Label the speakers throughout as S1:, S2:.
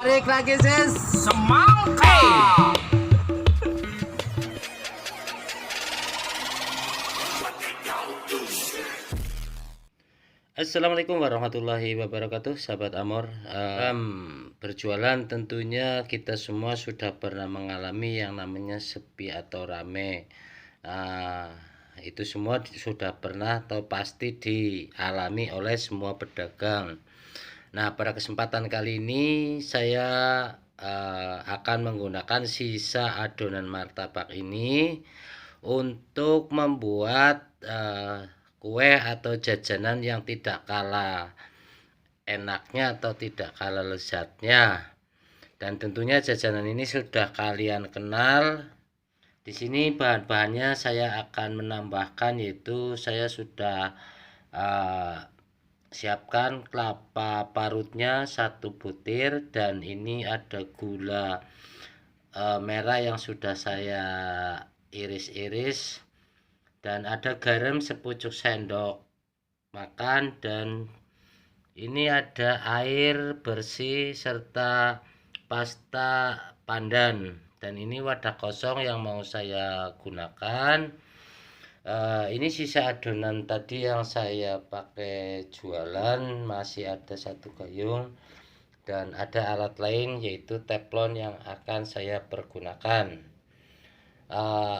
S1: Tarik lagi sis. Semangka.
S2: Assalamualaikum warahmatullahi wabarakatuh, sahabat Amor. Berjualan tentunya kita semua sudah pernah mengalami yang namanya sepi atau rame. Itu semua sudah pernah atau pasti dialami oleh semua pedagang. Nah, pada kesempatan kali ini saya akan menggunakan sisa adonan martabak ini untuk membuat kue atau jajanan yang tidak kalah enaknya atau tidak kalah lezatnya. Dan tentunya jajanan ini sudah kalian kenal. Di sini bahan-bahannya saya akan menambahkan, yaitu saya sudah siapkan kelapa parutnya 1 butir, dan ini ada gula merah yang sudah saya iris-iris, dan ada garam sepucuk sendok makan, dan ini ada air bersih serta pasta pandan, dan ini wadah kosong yang mau saya gunakan. Ini sisa adonan tadi yang saya pakai jualan, masih ada 1 gayung, dan ada alat lain yaitu teflon yang akan saya pergunakan.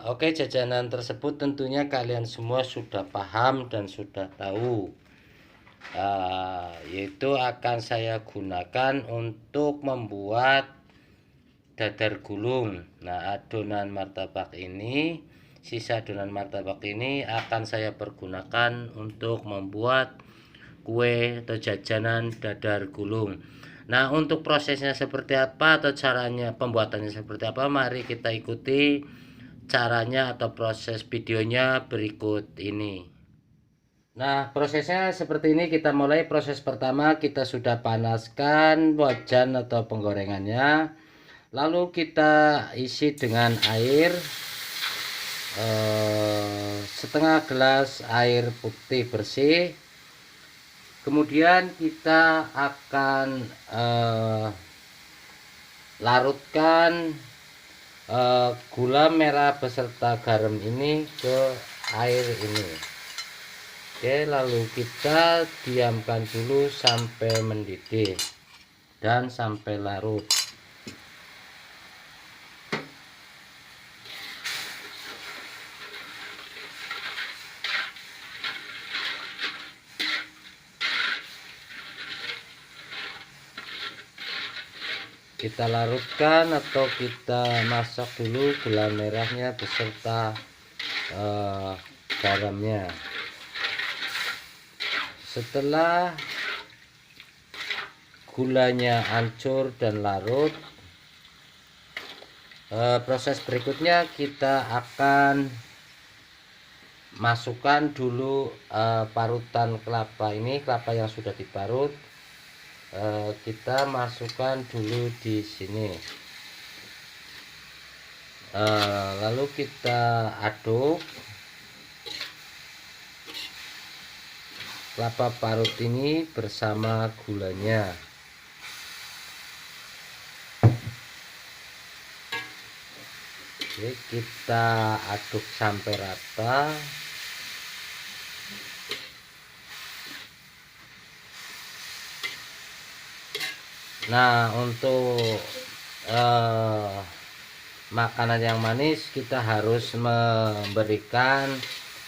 S2: Oke, jajanan tersebut tentunya kalian semua sudah paham dan sudah tahu, yaitu akan saya gunakan untuk membuat dadar gulung. Nah, sisa adonan martabak ini akan saya pergunakan untuk membuat kue atau jajanan dadar gulung. Nah, untuk prosesnya seperti apa atau caranya pembuatannya seperti apa, mari kita ikuti caranya atau proses videonya berikut ini. Nah, prosesnya seperti ini. Kita mulai. Proses pertama, kita sudah panaskan wajan atau penggorengannya, lalu kita isi dengan air, setengah gelas air putih bersih. Kemudian kita akan larutkan gula merah beserta garam ini ke air ini. Oke, lalu kita diamkan dulu sampai mendidih dan sampai larut. Kita larutkan atau kita masak dulu gula merahnya beserta garamnya. Setelah gulanya hancur dan larut, proses berikutnya kita akan masukkan dulu parutan kelapa ini, kelapa yang sudah diparut. Kita masukkan dulu di sini, lalu kita aduk kelapa parut ini bersama gulanya. Oke, kita aduk sampai rata. Nah, untuk makanan yang manis kita harus memberikan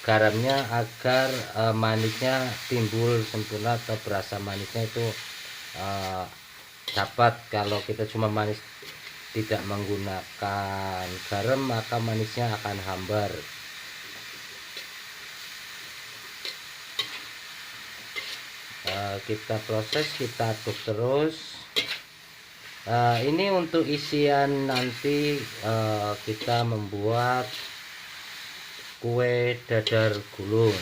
S2: garamnya agar manisnya timbul sempurna atau berasa manisnya itu dapat. Kalau kita cuma manis tidak menggunakan garam, maka manisnya akan hambar. Kita proses, kita aduk terus. Ini untuk isian nanti kita membuat kue dadar gulung.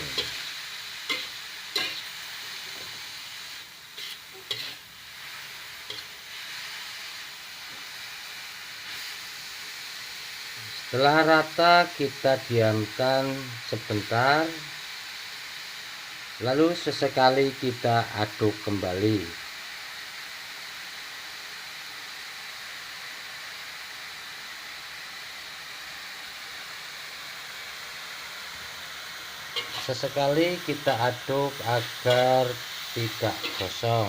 S2: Setelah rata, kita diamkan sebentar, lalu sesekali kita aduk kembali. sesekali kita aduk agar tidak gosong.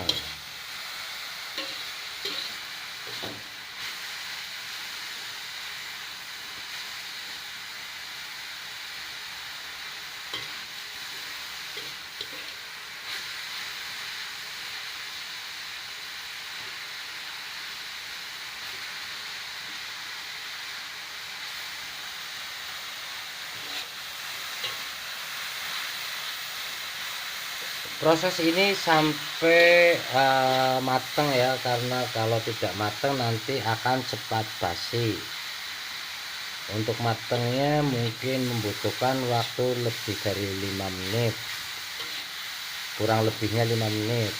S2: Proses ini sampai mateng ya, karena kalau tidak mateng nanti akan cepat basi. Untuk matengnya mungkin membutuhkan waktu lebih dari 5 menit, kurang lebihnya 5 menit.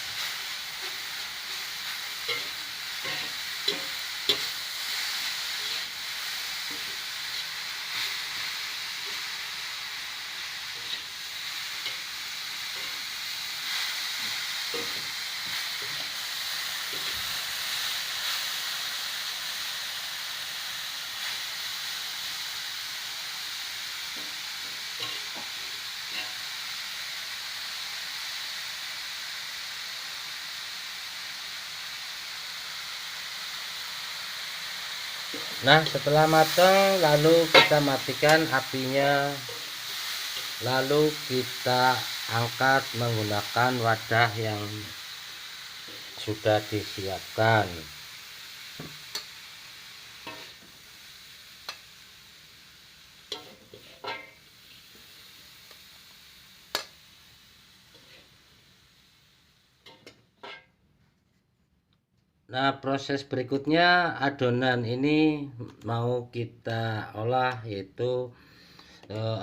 S2: Nah, setelah matang lalu kita matikan apinya, lalu kita angkat menggunakan wadah yang sudah disiapkan. Nah, proses berikutnya adonan ini mau kita olah, yaitu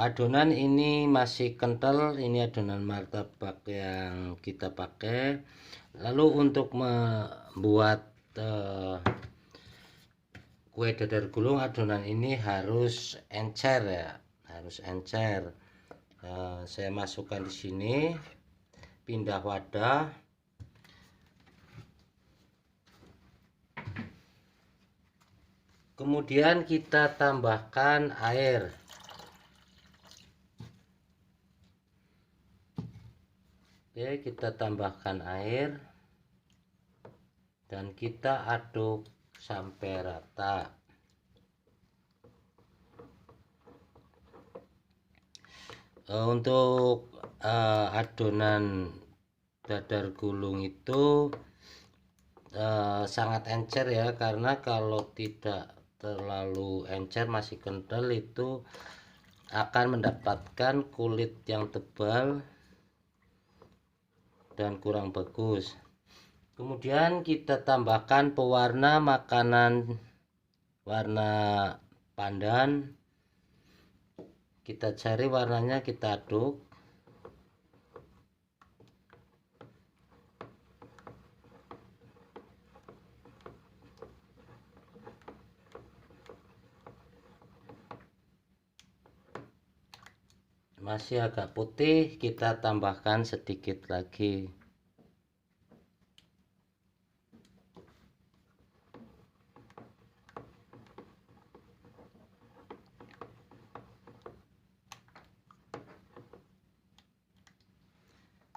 S2: adonan ini masih kental. Ini adonan martabak yang kita pakai. Lalu untuk membuat kue dadar gulung, adonan ini harus encer ya, harus encer. Saya masukkan di sini, pindah wadah. Kemudian kita tambahkan air. Oke, kita tambahkan air dan kita aduk sampai rata. Untuk adonan dadar gulung itu sangat encer ya, karena kalau tidak terlalu encer, masih kental, itu akan mendapatkan kulit yang tebal dan kurang bagus. Kemudian kita tambahkan pewarna makanan warna pandan. Kita cari warnanya, kita aduk. Masih agak putih, kita tambahkan sedikit lagi.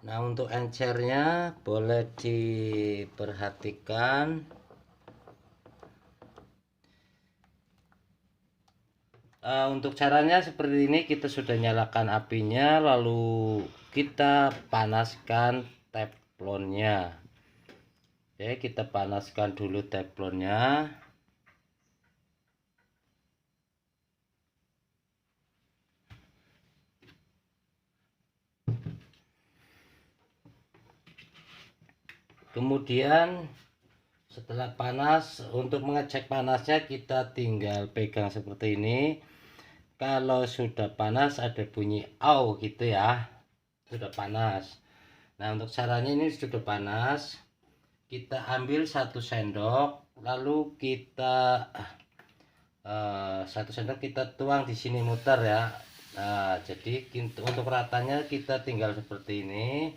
S2: Nah, untuk encernya boleh diperhatikan. Untuk caranya seperti ini, kita sudah nyalakan apinya, lalu kita panaskan teflonnya. Oke, kita panaskan dulu teflonnya. Kemudian setelah panas, untuk mengecek panasnya kita tinggal pegang seperti ini. Kalau sudah panas ada bunyi au gitu ya, sudah panas. Nah, untuk caranya ini sudah panas, kita ambil 1 sendok, lalu kita 1 sendok kita tuang di sini, muter ya. Nah, jadi untuk ratanya kita tinggal seperti ini.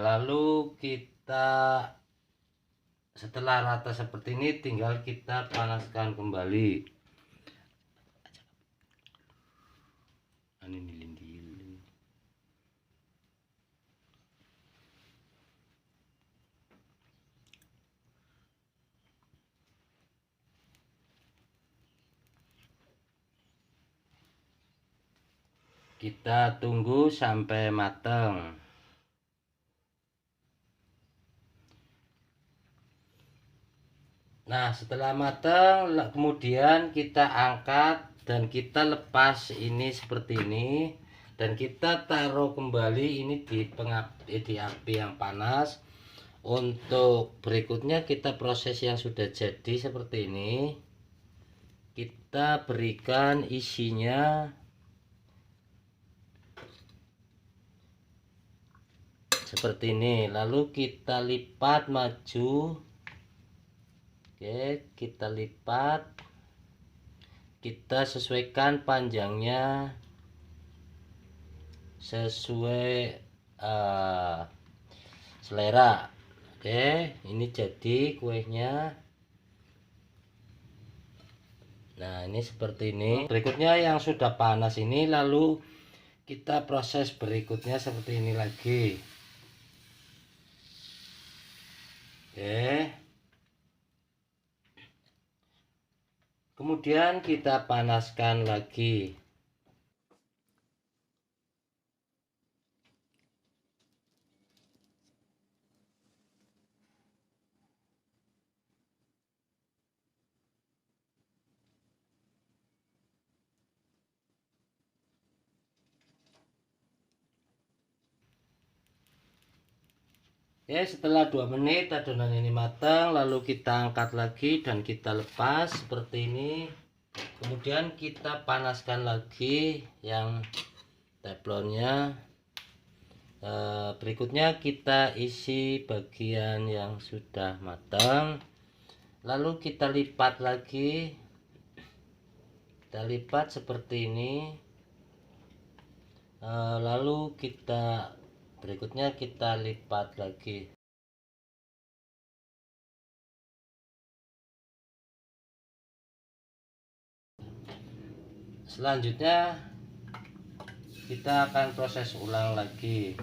S2: Lalu kita setelah rata seperti ini, tinggal kita panaskan kembali. Kita tunggu sampai matang. Nah, setelah matang kemudian kita angkat dan kita lepas ini seperti ini, dan kita taruh kembali ini di api yang panas. Untuk berikutnya kita proses yang sudah jadi seperti ini, kita berikan isinya seperti ini, lalu kita lipat maju. Oke, kita lipat, kita sesuaikan panjangnya sesuai selera. Oke, ini jadi kuenya. Nah, ini seperti ini. Berikutnya yang sudah panas ini, lalu kita proses berikutnya seperti ini lagi. Oke. Kemudian kita panaskan lagi. Oke, setelah 2 menit adonan ini matang, lalu kita angkat lagi dan kita lepas seperti ini. Kemudian kita panaskan lagi yang teflonnya. Berikutnya kita isi bagian yang sudah matang, lalu kita lipat lagi. Kita lipat seperti ini. Lalu berikutnya kita lipat lagi. Selanjutnya kita akan proses ulang lagi.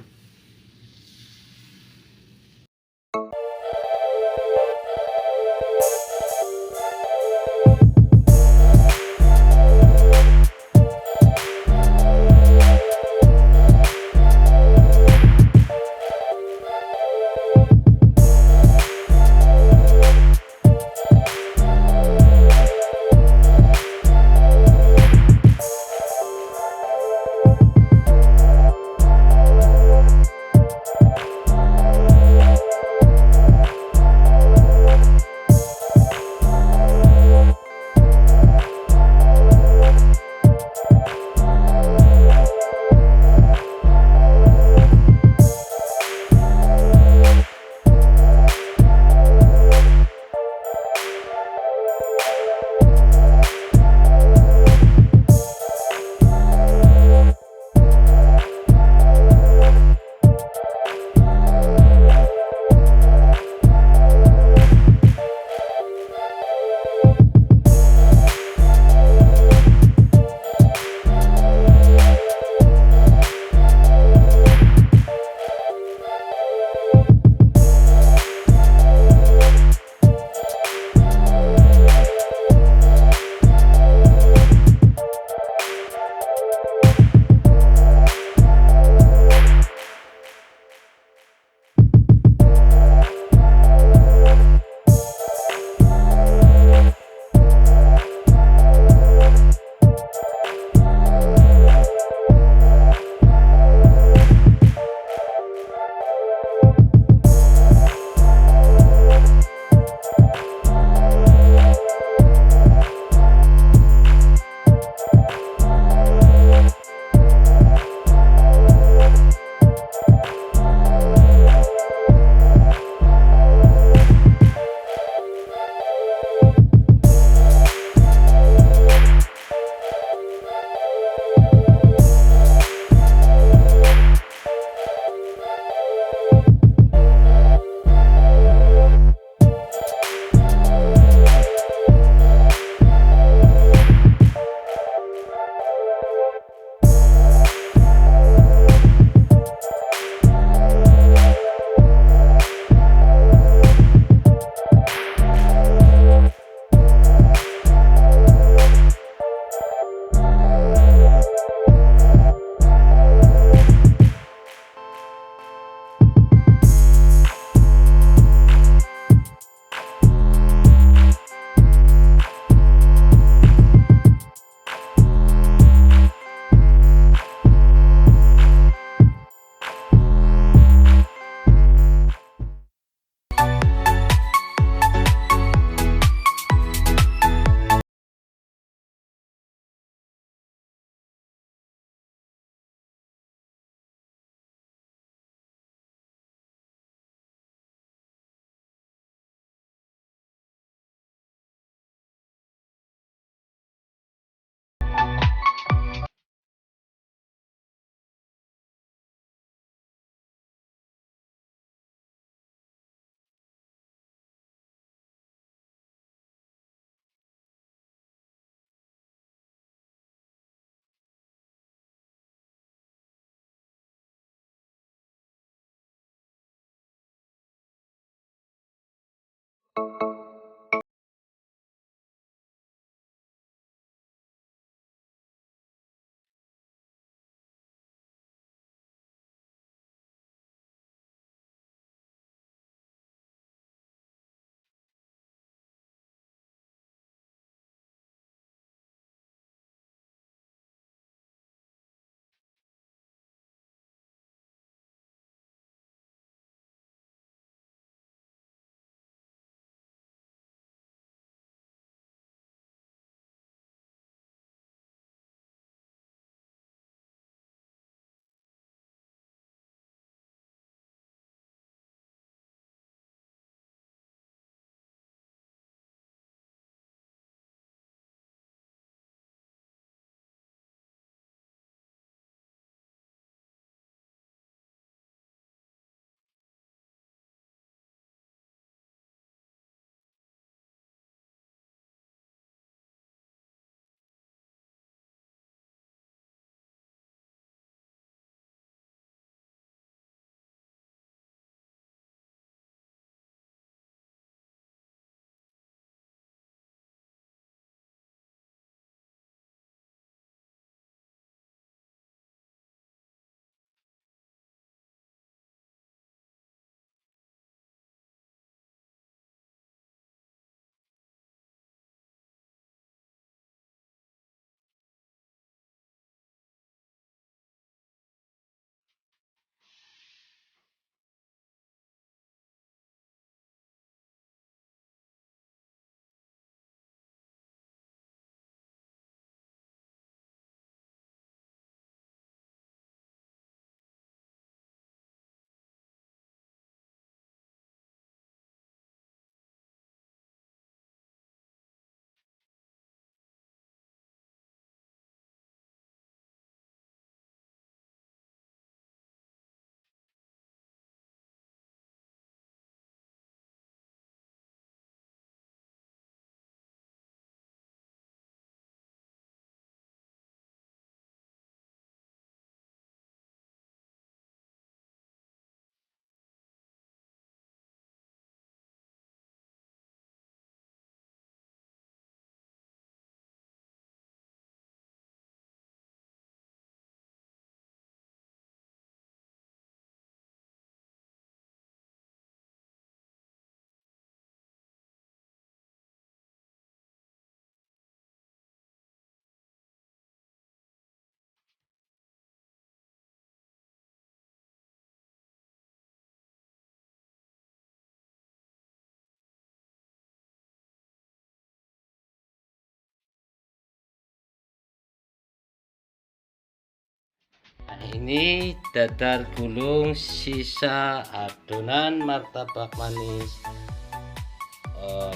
S2: Nah, ini dadar gulung sisa adonan martabak manis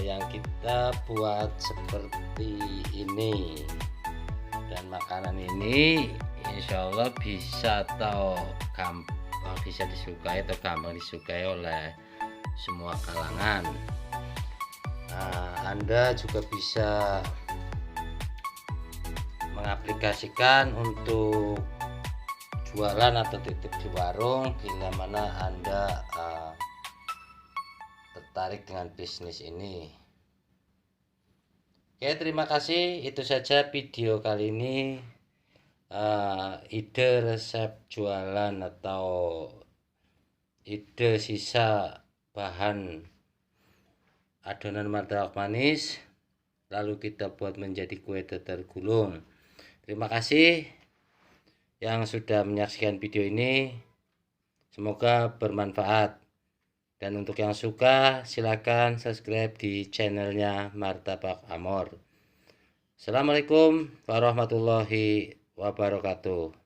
S2: yang kita buat seperti ini. Dan makanan ini insya Allah bisa bisa disukai atau gampang disukai oleh semua kalangan. Nah, Anda juga bisa mengaplikasikan untuk jualan atau titip di warung bila mana Anda tertarik dengan bisnis ini. Oke, terima kasih. Itu saja video kali ini. Ide resep jualan atau ide sisa bahan adonan martabak manis lalu kita buat menjadi kue dadar gulung. Terima kasih yang sudah menyaksikan video ini, semoga bermanfaat. Dan untuk yang suka silakan subscribe di channelnya Martabak Amor. Assalamualaikum warahmatullahi wabarakatuh.